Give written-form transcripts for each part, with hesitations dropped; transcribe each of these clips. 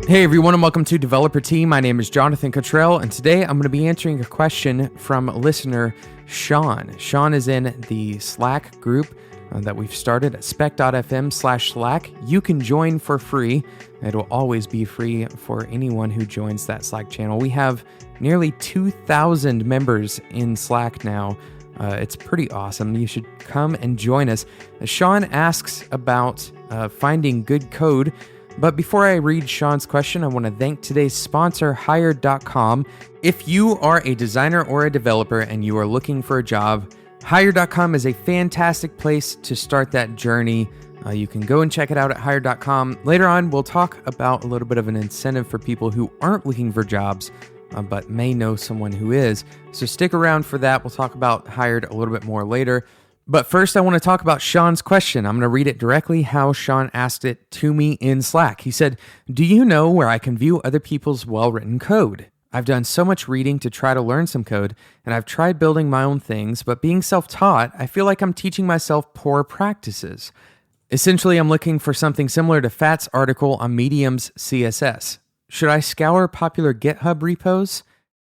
Hey everyone, and welcome to Developer Tea. My name is Jonathan Cottrell, and today I'm going to be answering a question from listener Sean. Sean is in the Slack group that we've started at spec.fm/Slack. You can join for free. It'll always be free for anyone who joins that Slack channel. We have nearly 2,000 members in Slack now. It's pretty awesome. You should come and join us. Sean asks about finding good code. But before I read Sean's question, I want to thank today's sponsor, Hired.com. If you are a designer or a developer and you are looking for a job, Hired.com is a fantastic place to start that journey. You can go and check it out at Hired.com. Later on, we'll talk about a little bit of an incentive for people who aren't looking for jobs, but may know someone who is. So stick around for that. We'll talk about Hired a little bit more later. But first, I want to talk about Sean's question. I'm going to read it directly how Sean asked it to me in Slack. He said, "Do you know where I can view other people's well-written code? I've done so much reading to try to learn some code, and I've tried building my own things, but being self-taught, I feel like I'm teaching myself poor practices. Essentially, I'm looking for something similar to Fat's article on Medium's CSS. Should I scour popular GitHub repos?"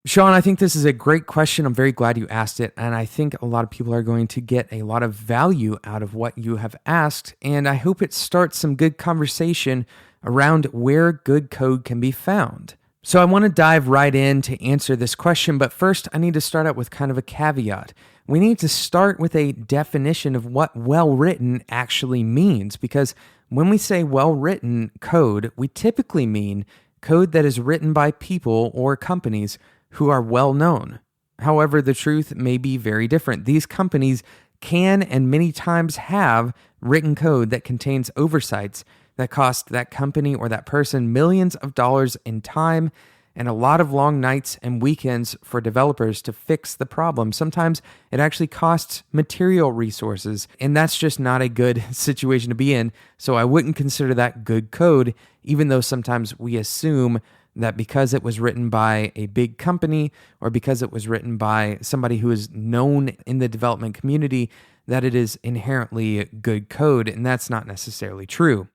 Sean, I think this is a great question. I'm very glad you asked it, and I think a lot of people are going to get a lot of value out of what you have asked, and I hope it starts some good conversation around where good code can be found. So I want to dive right in to answer this question, but first I need to start out with kind of a caveat. We need to start with a definition of what well-written actually means, because when we say well-written code, we typically mean code that is written by people or companies who are well known. However, the truth may be very different. These companies can and many times have written code that contains oversights that cost that company or that person millions of dollars in time and a lot of long nights and weekends for developers to fix the problem. Sometimes it actually costs material resources, and that's just not a good situation to be in. So I wouldn't consider that good code, even though sometimes we assume that because it was written by a big company or because it was written by somebody who is known in the development community, that it is inherently good code, and that's not necessarily true.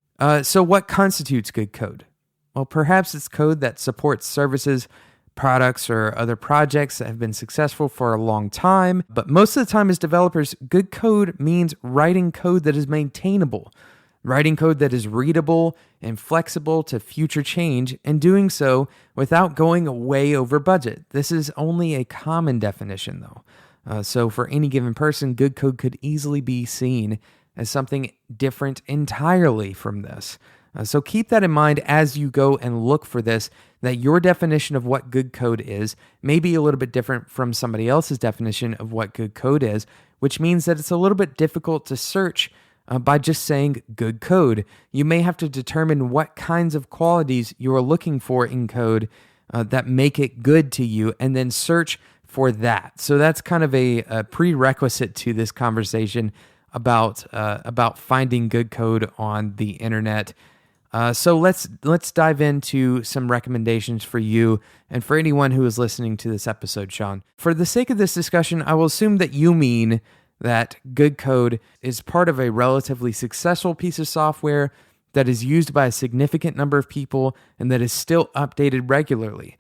So what constitutes good code? Well, perhaps it's code that supports services, products, or other projects that have been successful for a long time, but most of the time as developers, good code means writing code that is maintainable, writing code that is readable and flexible to future change, and doing so without going way over budget. This is only a common definition, though. So for any given person, good code could easily be seen as something different entirely from this. So keep that in mind as you go and look for this, that your definition of what good code is may be a little bit different from somebody else's definition of what good code is, which means that it's a little bit difficult to search by just saying good code. You may have to determine what kinds of qualities you are looking for in code that make it good to you, and then search for that. So that's kind of a prerequisite to this conversation about finding good code on the internet. So let's dive into some recommendations for you and for anyone who is listening to this episode, Sean. For the sake of this discussion, I will assume that you mean that good code is part of a relatively successful piece of software that is used by a significant number of people and that is still updated regularly.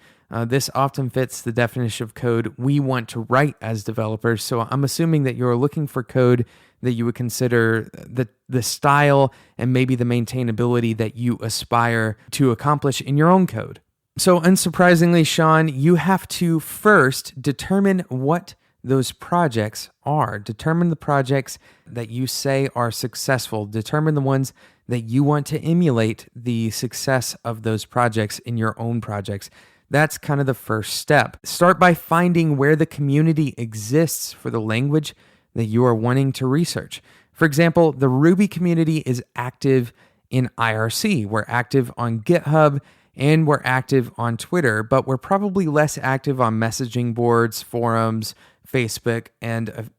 This often fits the definition of code we want to write as developers. So I'm assuming that you're looking for code that you would consider the style and maybe the maintainability that you aspire to accomplish in your own code. So unsurprisingly, Sean, you have to first determine what those projects are. Determine the projects that you say are successful. Determine the ones that you want to emulate the success of those projects in your own projects. That's kind of the first step. Start by finding where the community exists for the language that you are wanting to research. For example, the Ruby community is active in IRC. We're active on GitHub and we're active on Twitter, but we're probably less active on messaging boards, forums, Facebook, and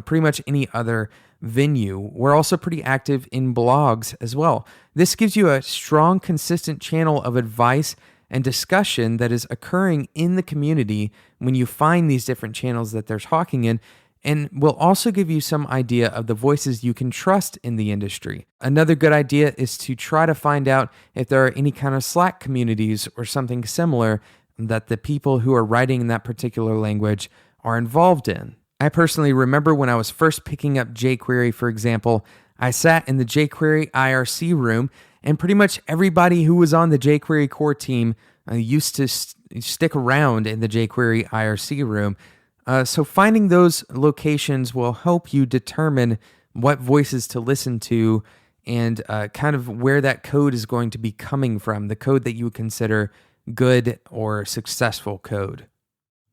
pretty much any other venue. We're also pretty active in blogs as well. This gives you a strong, consistent channel of advice and discussion that is occurring in the community when you find these different channels that they're talking in. and will also give you some idea of the voices you can trust in the industry. Another good idea is to try to find out if there are any kind of Slack communities or something similar that the people who are writing in that particular language are involved in. I personally remember when I was first picking up jQuery, for example, I sat in the jQuery IRC room, and pretty much everybody who was on the jQuery core team used to stick around in the jQuery IRC room. So finding those locations will help you determine what voices to listen to and kind of where that code is going to be coming from, the code that you would consider good or successful code.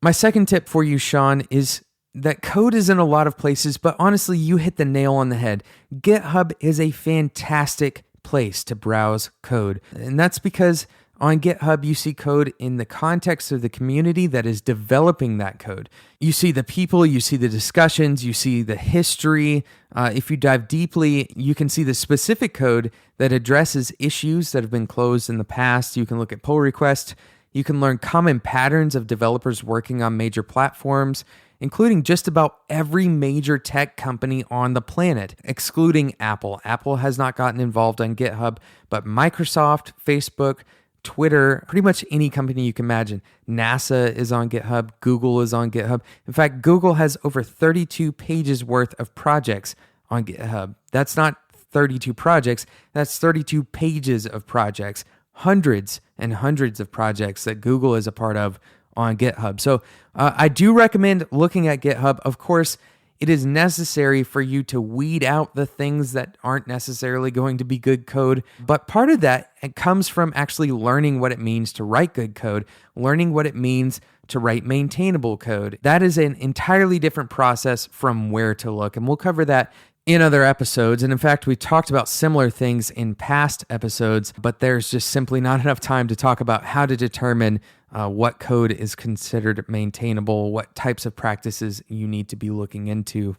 My second tip for you, Sean, is that code is in a lot of places, but honestly, you hit the nail on the head. GitHub is a fantastic place to browse code, and that's because on GitHub, you see code in the context of the community that is developing that code. You see the people, you see the discussions, you see the history. If you dive deeply, you can see the specific code that addresses issues that have been closed in the past. You can look at pull requests. You can learn common patterns of developers working on major platforms, including just about every major tech company on the planet, excluding Apple. Apple has not gotten involved on GitHub, but Microsoft, Facebook, Twitter, pretty much any company you can imagine. NASA is on GitHub. Google is on GitHub. In fact, Google has over 32 pages worth of projects on GitHub. That's not 32 projects. That's 32 pages of projects. Hundreds and hundreds of projects that Google is a part of on GitHub. So I do recommend looking at GitHub. Of course, it is necessary for you to weed out the things that aren't necessarily going to be good code. But part of that it comes from actually learning what it means to write good code, learning what it means to write maintainable code. That is an entirely different process from where to look. And we'll cover that in other episodes. And in fact, we talked about similar things in past episodes, but there's just simply not enough time to talk about how to determine what code is considered maintainable, what types of practices you need to be looking into.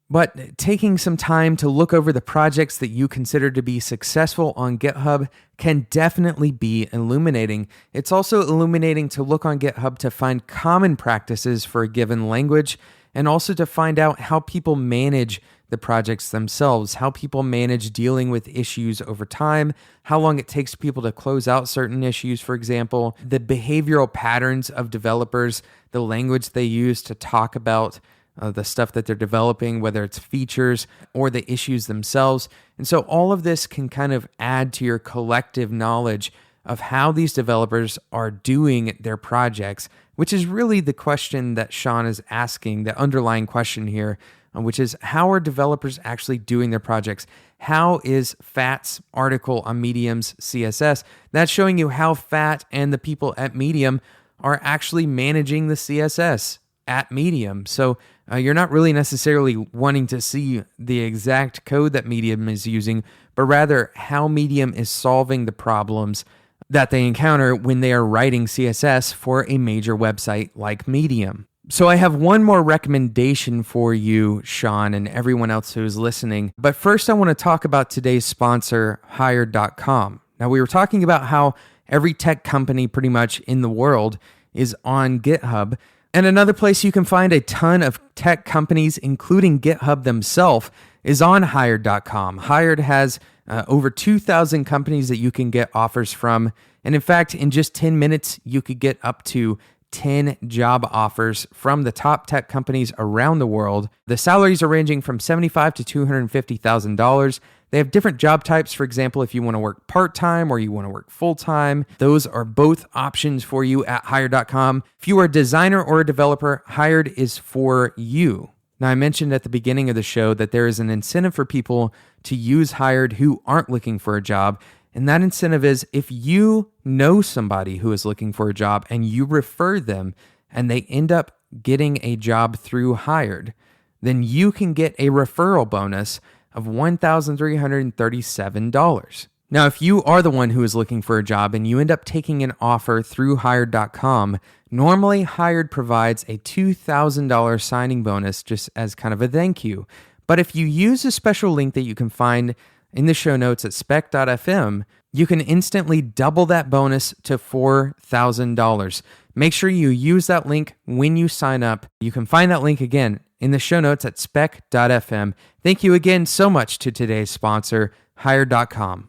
But taking some time to look over the projects that you consider to be successful on GitHub can definitely be illuminating. It's also illuminating to look on GitHub to find common practices for a given language and also to find out how people manage the projects themselves, how people manage dealing with issues over time, how long it takes people to close out certain issues, for example, the behavioral patterns of developers, the language they use to talk about the stuff that they're developing, whether it's features or the issues themselves. And so all of this can kind of add to your collective knowledge of how these developers are doing their projects, which is really the question that Sean is asking, the underlying question here, which is how are developers actually doing their projects? How is Fat's article on Medium's CSS? That's showing you how Fat and the people at Medium are actually managing the CSS at Medium. So you're not really necessarily wanting to see the exact code that Medium is using, but rather how Medium is solving the problems that they encounter when they are writing CSS for a major website like Medium. So I have one more recommendation for you, Sean, and everyone else who is listening. But first, I want to talk about today's sponsor, Hired.com. Now, we were talking about how every tech company pretty much in the world is on GitHub. And another place you can find a ton of tech companies, including GitHub themselves, is on Hired.com. Hired has over 2,000 companies that you can get offers from. And in fact, in just 10 minutes, you could get up to 10 job offers from the top tech companies around the world. The salaries are ranging from $75,000 to $250,000. They have different job types. For example, if you want to work part-time or you want to work full-time, those are both options for you at Hired.com. If you are a designer or a developer, Hired is for you. Now, I mentioned at the beginning of the show that there is an incentive for people to use Hired who aren't looking for a job. And that incentive is if you know somebody who is looking for a job and you refer them and they end up getting a job through Hired, then you can get a referral bonus of $1,337. Now, if you are the one who is looking for a job and you end up taking an offer through Hired.com, normally Hired provides a $2,000 signing bonus just as kind of a thank you. But if you use a special link that you can find in the show notes at spec.fm, you can instantly double that bonus to $4,000. Make sure you use that link when you sign up. You can find that link again in the show notes at spec.fm. Thank you again so much to today's sponsor, Hired.com.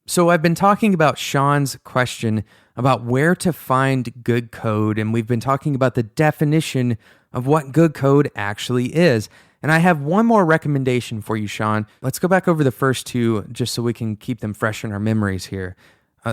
So I've been talking about Sean's question about where to find good code, and we've been talking about the definition of what good code actually is. And I have one more recommendation for you, Sean. Let's go back over the first two just so we can keep them fresh in our memories here.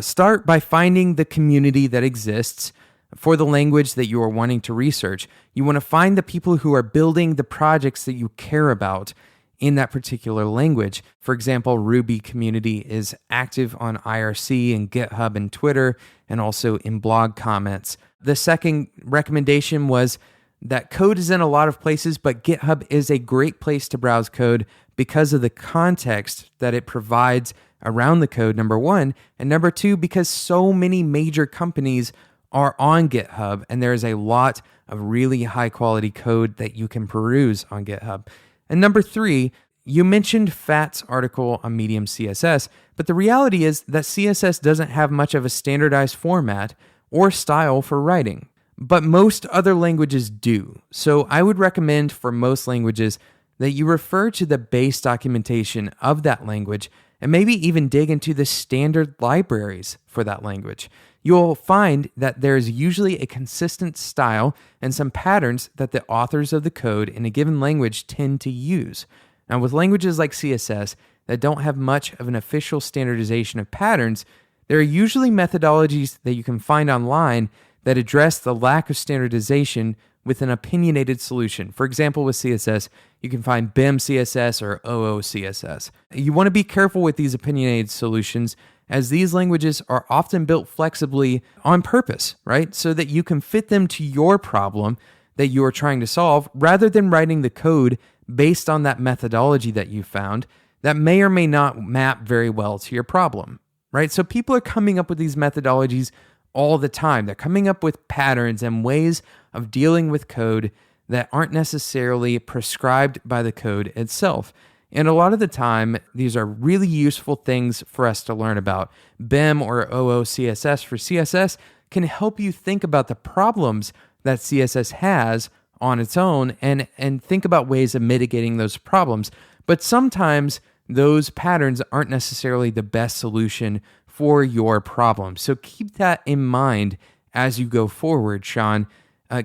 Start by finding the community that exists for the language that you are wanting to research. You want to find the people who are building the projects that you care about in that particular language. For example, Ruby community is active on IRC and GitHub and Twitter, and also in blog comments. The second recommendation was that code is in a lot of places, but GitHub is a great place to browse code because of the context that it provides around the code, number one. And number two, because so many major companies are on GitHub, and there is a lot of really high quality code that you can peruse on GitHub. And number three, you mentioned Fat's article on Medium CSS, but the reality is that CSS doesn't have much of a standardized format or style for writing, but most other languages do. So I would recommend for most languages that you refer to the base documentation of that language and maybe even dig into the standard libraries for that language. You'll find that there's usually a consistent style and some patterns that the authors of the code in a given language tend to use. Now, with languages like CSS that don't have much of an official standardization of patterns, there are usually methodologies that you can find online that address the lack of standardization with an opinionated solution. For example, with CSS, you can find BIM CSS or OOCSS. You want to be careful with these opinionated solutions, as these languages are often built flexibly on purpose, right? So that you can fit them to your problem that you are trying to solve, rather than writing the code based on that methodology that you found that may or may not map very well to your problem, right? So people are coming up with these methodologies all the time. They're coming up with patterns and ways of dealing with code that aren't necessarily prescribed by the code itself. And a lot of the time, these are really useful things for us to learn about. BIM or OOCSS for CSS can help you think about the problems that CSS has on its own and think about ways of mitigating those problems. But sometimes those patterns aren't necessarily the best solution for your problem. So keep that in mind as you go forward, Sean.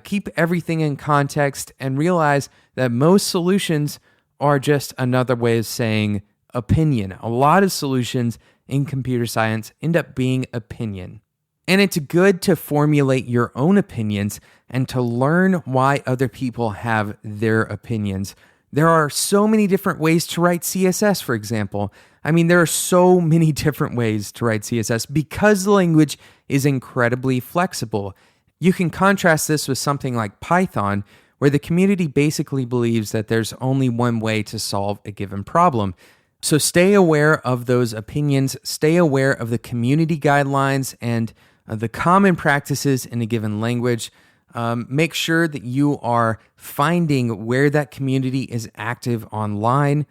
Keep everything in context and realize that most solutions are just another way of saying opinion. A lot of solutions in computer science end up being opinion. And it's good to formulate your own opinions and to learn why other people have their opinions. There are so many different ways to write CSS, for example. I mean, there are so many different ways to write CSS because the language is incredibly flexible. You can contrast this with something like Python, where the community basically believes that there's only one way to solve a given problem. So stay aware of those opinions, stay aware of the community guidelines and the common practices in a given language. Make sure that you are finding where that community is active online.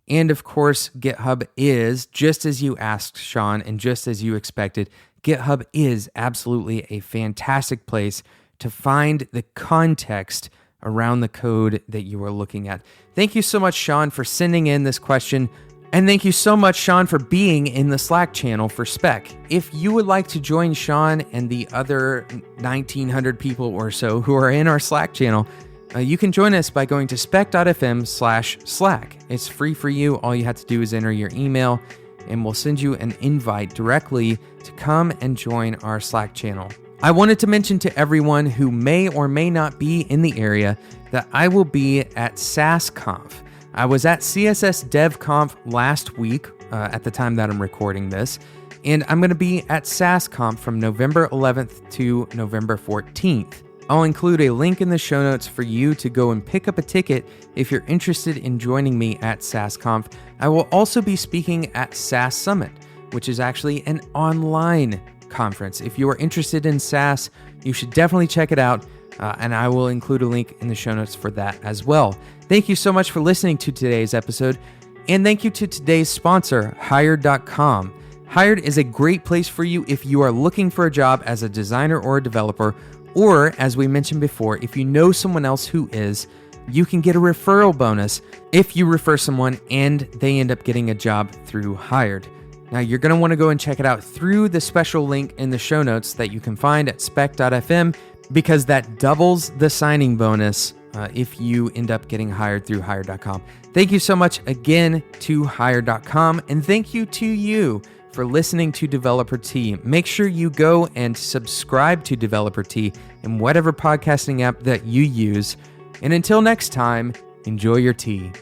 And of course, GitHub is, just as you asked, Sean, and just as you expected, GitHub is absolutely a fantastic place to find the context around the code that you are looking at. Thank you so much, Sean, for sending in this question. And thank you so much, Sean, for being in the Slack channel for Spec. If you would like to join Sean and the other 1,900 people or so who are in our Slack channel, you can join us by going to spec.fm/Slack. It's free for you. All you have to do is enter your email, and we'll send you an invite directly to come and join our Slack channel. I wanted to mention to everyone who may or may not be in the area that I will be at SassConf. I was at CSS DevConf last week at the time that I'm recording this, and I'm going to be at SassConf from November 11th to November 14th. I'll include a link in the show notes for you to go and pick up a ticket if you're interested in joining me at SassConf. I will also be speaking at Sass Summit, which is actually an online conference. If you are interested in Sass, you should definitely check it out, and I will include a link in the show notes for that as well. Thank you so much for listening to today's episode, and thank you to today's sponsor, Hired.com. Hired is a great place for you if you are looking for a job as a designer or a developer, or, as we mentioned before, if you know someone else who is. you can get a referral bonus if you refer someone and they end up getting a job through Hired. Now, you're going to want to go and check it out through the special link in the show notes that you can find at spec.fm, because that doubles the signing bonus if you end up getting hired through Hired.com. Thank you so much again to Hired.com, and thank you to you for listening to Developer Tea. Make sure you go and subscribe to Developer Tea in whatever podcasting app that you use. And until next time, enjoy your tea.